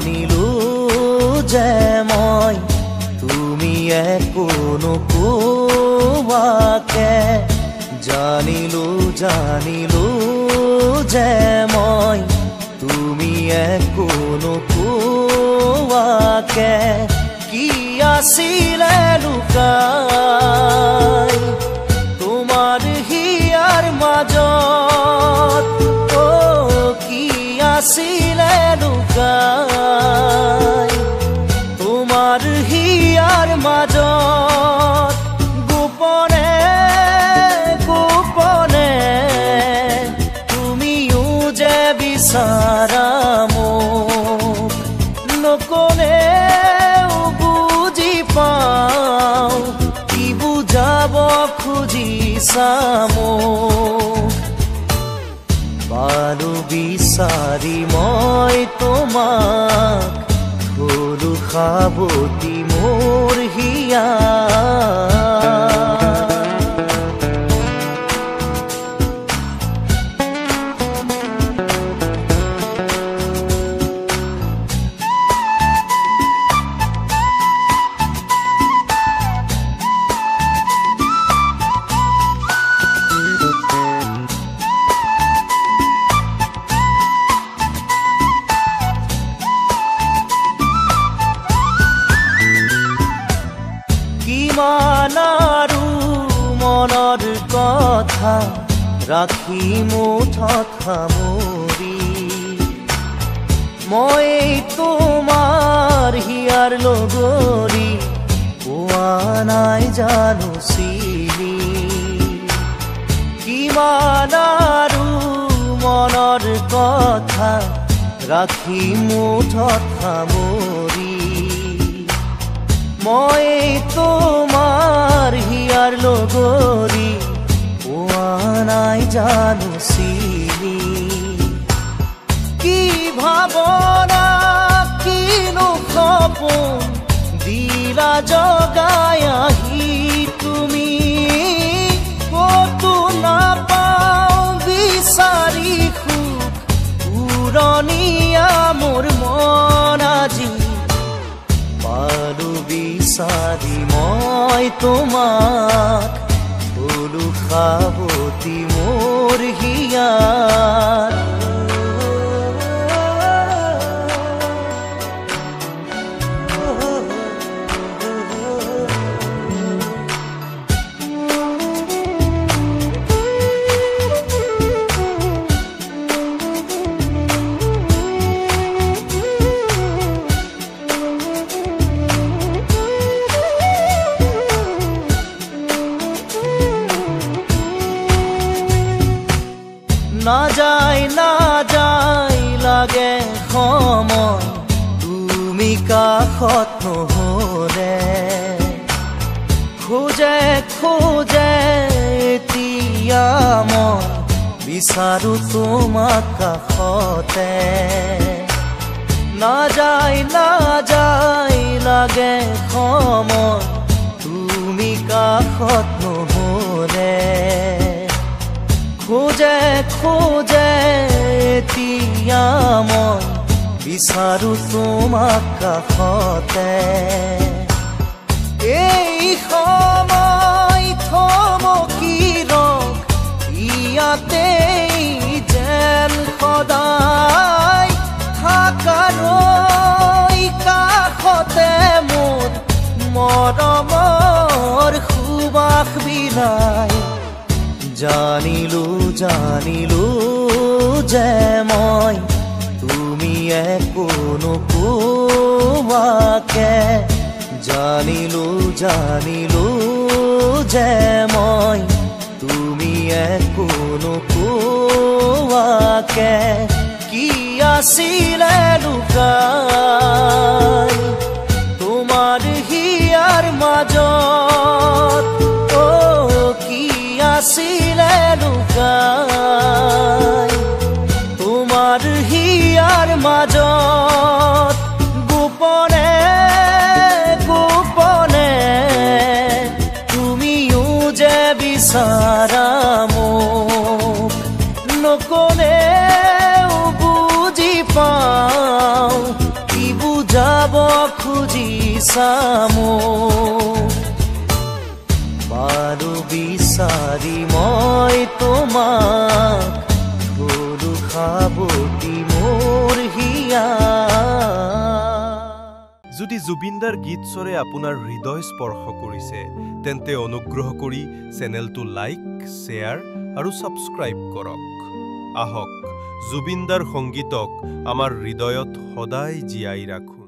জানিলো যে মই তুমি একো নোকোৱাকে জানিলো যে মই তুমি একো নোকোৱাকে কি আছিলে লুকাই তোমাৰ হিয়াৰ মাজত কি আছিলে লুকাই তোমাৰ হিয়াৰ মাজত গোপনে গোপনে তুমিও যে বিচাৰা মোক নকলেও বুজি পাওঁ কি বুজাব খুজিছা মোক পালো বিচাৰি মই তোমাক হলো সাৱতি মোৰ হিয়া কিমান আৰু মনৰ কথা ৰাখি মুঠত সামৰি মই তোমাৰ হিয়াৰ লগৰী পোৱা নাই জানো চিনি কিমান আৰু মনৰ কথা ৰাখি মুঠত সামৰি মই তোমাৰ হিয়াৰ লগৰী পোৱা নাই জানো চিনি কি ভাৱনা কিনো সপোন দিলা জগাই আহি তুমি কতো নাপাওঁ বিচাৰি সুখ উৰণীয়া মোৰ মন আজি পালো বিচাৰি মই তোমাক হলো সাৱতি মোৰ হিয়াৰ নাযায় লাগে সময় তুমি কাষত নহলে খোজে এতিয়া মই বিচাৰো তোমাক কাষতে নাযায় লাগে সময় তুমি কাষত নহলে খোজে এতিয়া মই বিচাৰো তোমাক কাষতে এই সময় থমকি ৰখ ইয়াতে যেন সদায় থাকালৈ কাষতে মোৰ মৰমৰ সুবাস বিলাই জানিলো যে মই তুমি একো নোকোৱাকে জানিলো যে মই তুমি একো নোকোৱাকে কি আছিলে লুকাই তোমাৰ হিয়াৰ মাজত কি আছিলে লুকাই তোমাৰ হিয়াৰ মাজত গোপনে গোপনে তুমিও যে বিচাৰা মোক নকলেও বুজি পাওঁ কি চামো বাৰু বিচাৰি মই তোমাক গৰু খাবতি মোৰ হিয়া যদি জুবিনদাৰ গীত স্বৰে আপোনাৰ হৃদয় স্পৰ্শ কৰিছে তেন্তে অনুগ্ৰহ কৰি চেনেলটো লাইক শ্বেয়াৰ আৰু ছাবস্ক্ৰাইব কৰক আহক জুবিনদাৰ সংগীতক আমাৰ হৃদয়ত সদায় জীয়াই ৰাখো